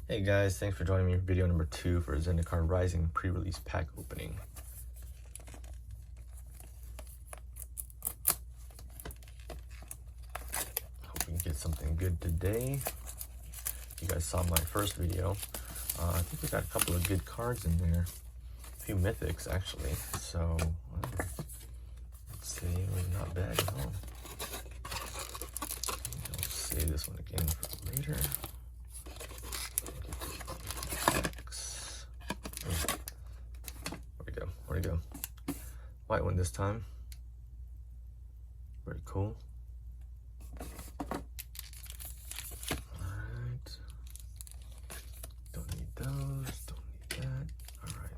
Hey guys, thanks for joining me for video number 2 for Zendikar Rising pre-release pack opening. Hope we can get something good today. You guys saw my first video. I think we got a couple of good cards in there. A few mythics actually. So let's see, it was not bad at all. I'll save this one again for later. Where'd it go? White one this time. Very cool. Alright. Don't need those. Don't need that. Alright.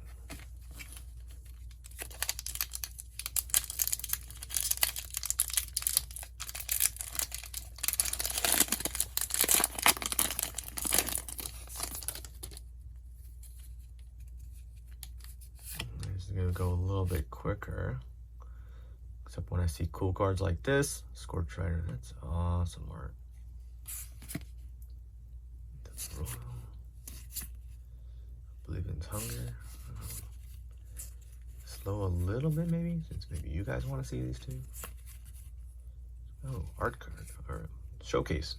Gonna go a little bit quicker, except when I see cool cards like this. Scorch Rider, that's awesome art. That's Royal. Believe in Hunger. Slow a little bit maybe, since maybe you guys want to see these two. Oh, art card or showcase.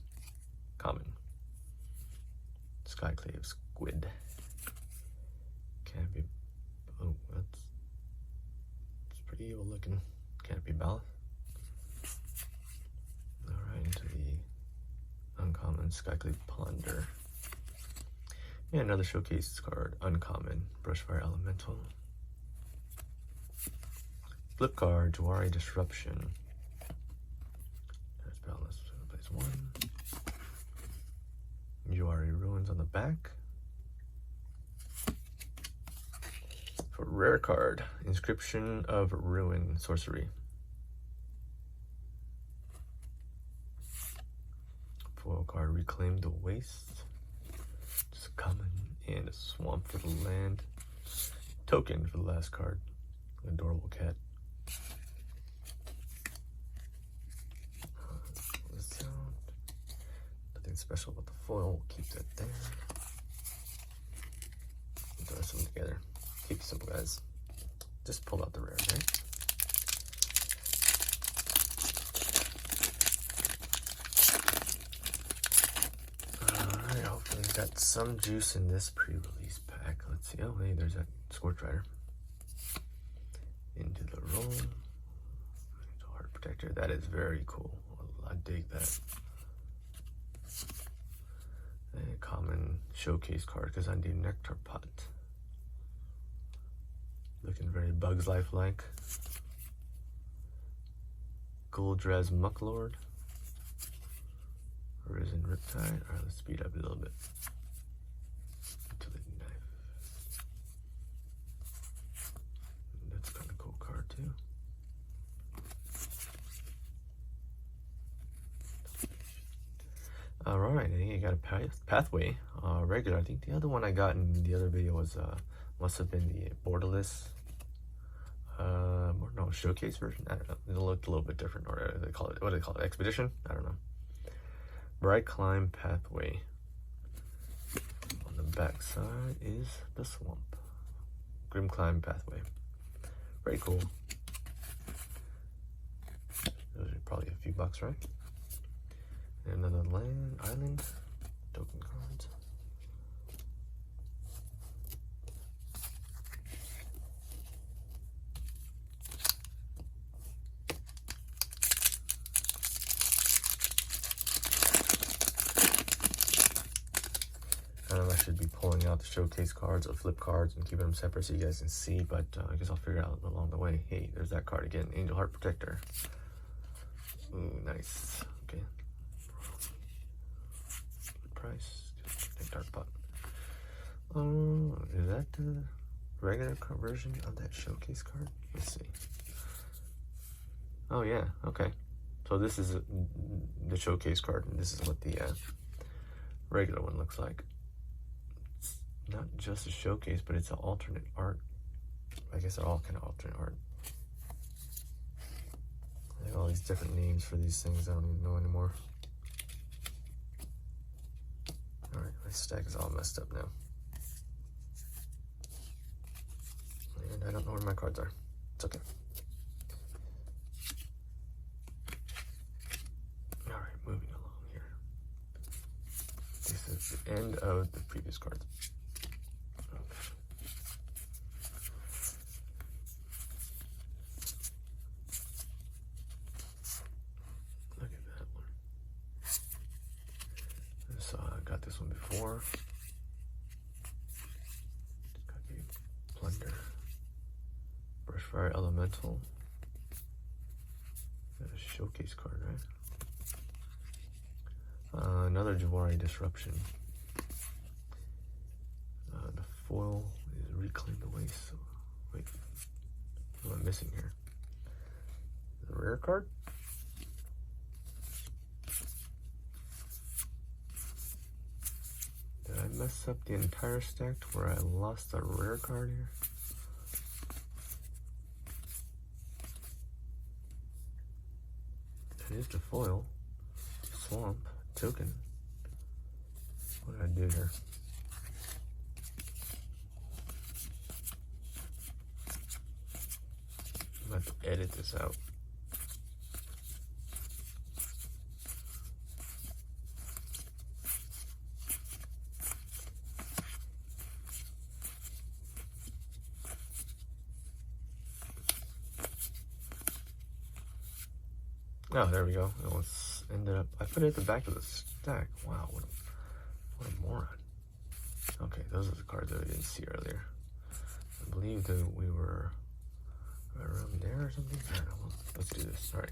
Common. Skyclave Squid. Can't be. Oh, that's pretty evil looking. Canopy Ballast. Alright, into the uncommon Skyclave Ponder. And another showcase card, uncommon Brushfire Elemental. Flip card, Jawari Disruption. There's balance, place 1. Jawari Ruins on the back. For rare card, Inscription of Ruin, Sorcery. Foil card, Reclaim the Waste. Just common, and a Swamp for the land. Token for the last card, Adorable Cat. Nothing special about the foil, we'll keep that there. Put the rest of them together. Keep it simple, guys. Just pull out the rare, right? Alright, hopefully we got some juice in this pre-release pack. Let's see. Oh, hey, there's that Scorch Rider. Into the roll. Heart Protector. That is very cool. I dig that. A common showcase card because I need Nectar Pot. Looking very Bugs Life-like. Goldrez Mucklord. Risen Riptide. Alright, let's speed up a little bit. Into the knife. That's kind of cool card too. Alright, I think I got a pathway. Regular. I think the other one I got in the other video was must have been the borderless no, showcase version. I don't know. It looked a little bit different, or they call it, what do they call it? Expedition? I don't know. Bright Climb Pathway. On the back side is the swamp. Grim Climb Pathway. Very cool. Those are probably a few bucks, right? And another island token cards. I should be pulling out the showcase cards or flip cards and keeping them separate so you guys can see, but I guess I'll figure it out along the way. Hey, there's that card again, Angel Heart Protector. Ooh, nice. Okay. Good price. Good Dark Pot. Is that the regular version of that showcase card? Let's see. Oh yeah, okay. So this is the showcase card, and this is what the regular one looks like. Not just a showcase, but it's an alternate art. I guess they're all kind of alternate art. They have all these different names for these things I don't even know anymore. Alright, stack is all messed up now. And I don't know where my cards are. It's okay. Alright, moving along here. This is the end of the previous cards. Look at that one. So I got this one before. Plunder. Brushfire Elemental. A showcase card, right? Another Jawari Disruption. The foil is Reclaim the Waste. So, wait, what am I missing here? The rare card? Did I mess up the entire stack to where I lost a rare card here? It is the foil. Swamp. Token. What did I do here? I'm going to have to edit this out. Oh, there we go. It was ended up. I put it at the back of the stack. Wow, what a moron. Okay, those are the cards that we didn't see earlier. I believe that we were around there or something. I don't know. Well, let's do this. All right.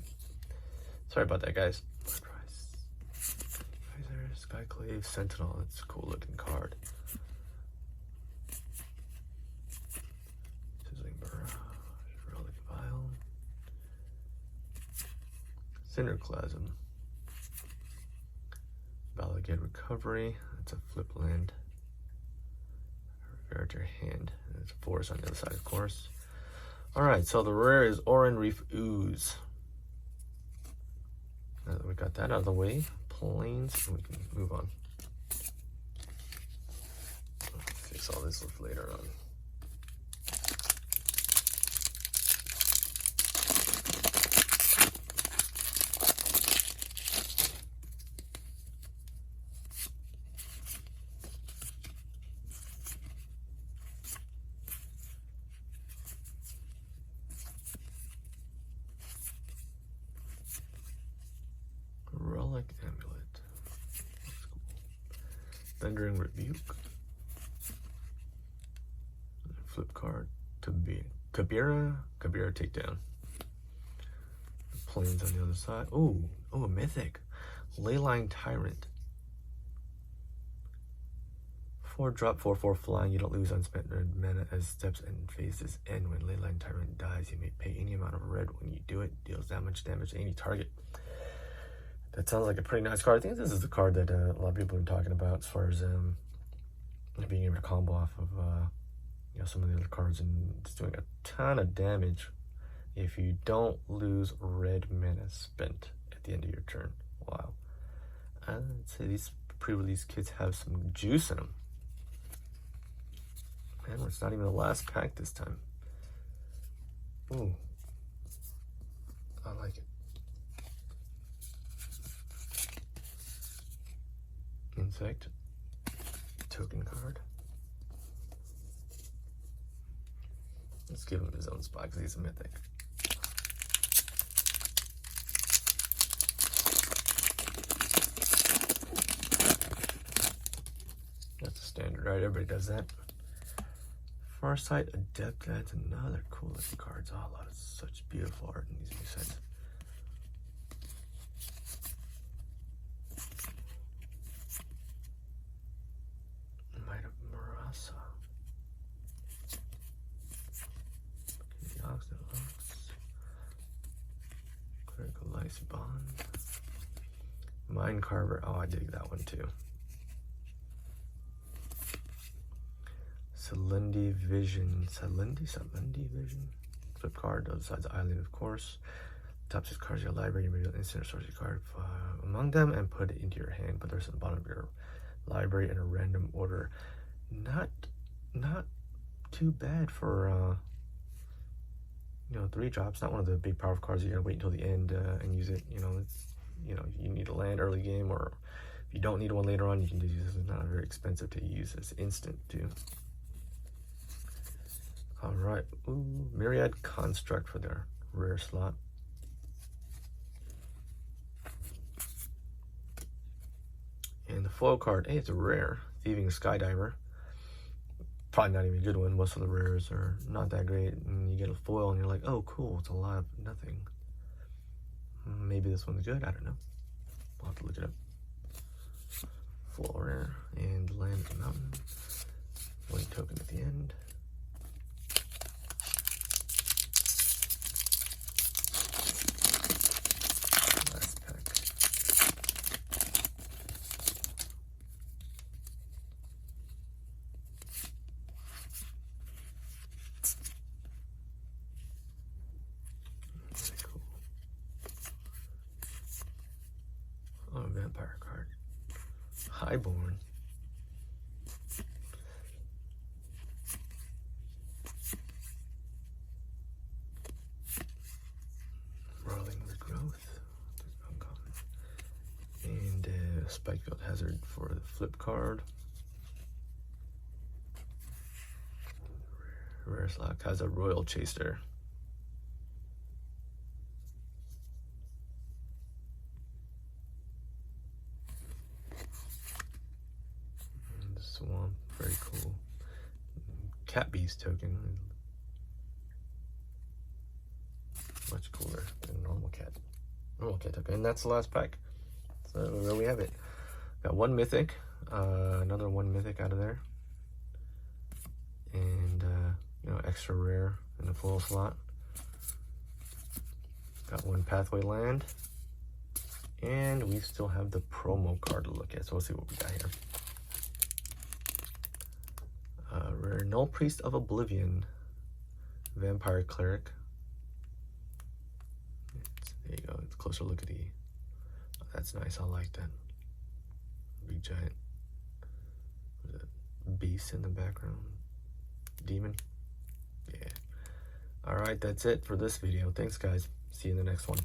Sorry about that, guys. Kaiser, Skyclave, Sentinel. That's a cool looking card. Sizzling Barrage, Relic Vial. Cinderclasm. Validate Recovery. That's a flip land. Repair to your hand. There's a forest on the other side, of course. Alright, so the rare is Oran Reef Ooze. Now that we got that out of the way, planes, and we can move on. I'll fix all this later on. Relic Amulet. That's cool. Thundering Rebuke. Flip card. Kabira Takedown. Planes on the other side. Oh, a mythic. Leyline Tyrant. 4-drop, 4/4 flying. You don't lose unspent red mana as steps and phases end. When Leyline Tyrant dies, you may pay any amount of red. When you do it, deals damage to any target. That sounds like a pretty nice card. I think this is the card that a lot of people have been talking about as far as being able to combo off of some of the other cards, and it's doing a ton of damage if you don't lose red mana spent at the end of your turn. Wow. I'd say these pre-release kits have some juice in them. Man, it's not even the last pack this time. Ooh. I like it. Insect. Token card. Let's give him his own spot because he's a mythic. That's a standard, right? Everybody does that. Farsight Adept, that's another cool looking cards. Oh, a lot of such beautiful art in these new sets. Might of Marasa. Critical Lice Bond. Mind Carver. Oh, I dig that one too. Salendi Vision. Salendi Vision. Flip card. Other side's island, of course. Top 6 cards in your library. You may instant source your card among them and put it into your hand. Put the rest at the bottom of your library in a random order. Not too bad for you know, 3 drops. Not one of the big powerful cards you gotta wait until the end and use it. You know, it's, you know, you need a land early game, or if you don't need one later on, you can just use this. It's not very expensive to use. It's instant too. All right, ooh, Myriad Construct for their rare slot. And the foil card, hey, it's a rare, Thieving Skydiver. Probably not even a good one. Most of the rares are not that great, and you get a foil and you're like, oh cool, it's a lot of nothing. Maybe this one's good, I don't know. I'll have to look it up. Full rare and land the mountain. 1 token at the end. Last pack. Very cool. Oh, a vampire card. Highborn. Rolling Regrowth. Uncommon. And Spikefield Hazard for the flip card. Rare slot has a Royal Chaser. And the Swamp, very cool. Cat Beast token. Much cooler than normal cat token. And that's the last pack. So there we have it. Got 1 mythic, another 1 mythic out of there, and you know, extra rare in the full slot. Got 1 pathway land, and we still have the promo card to look at. So we'll see what we got here. Rare Null Priest of Oblivion, Vampire Cleric. There you go. It's a closer look at the. Oh, that's nice. I like that. Big giant. What is it? Beast in the background. Demon. Yeah. All right. That's it for this video. Thanks, guys. See you in the next one.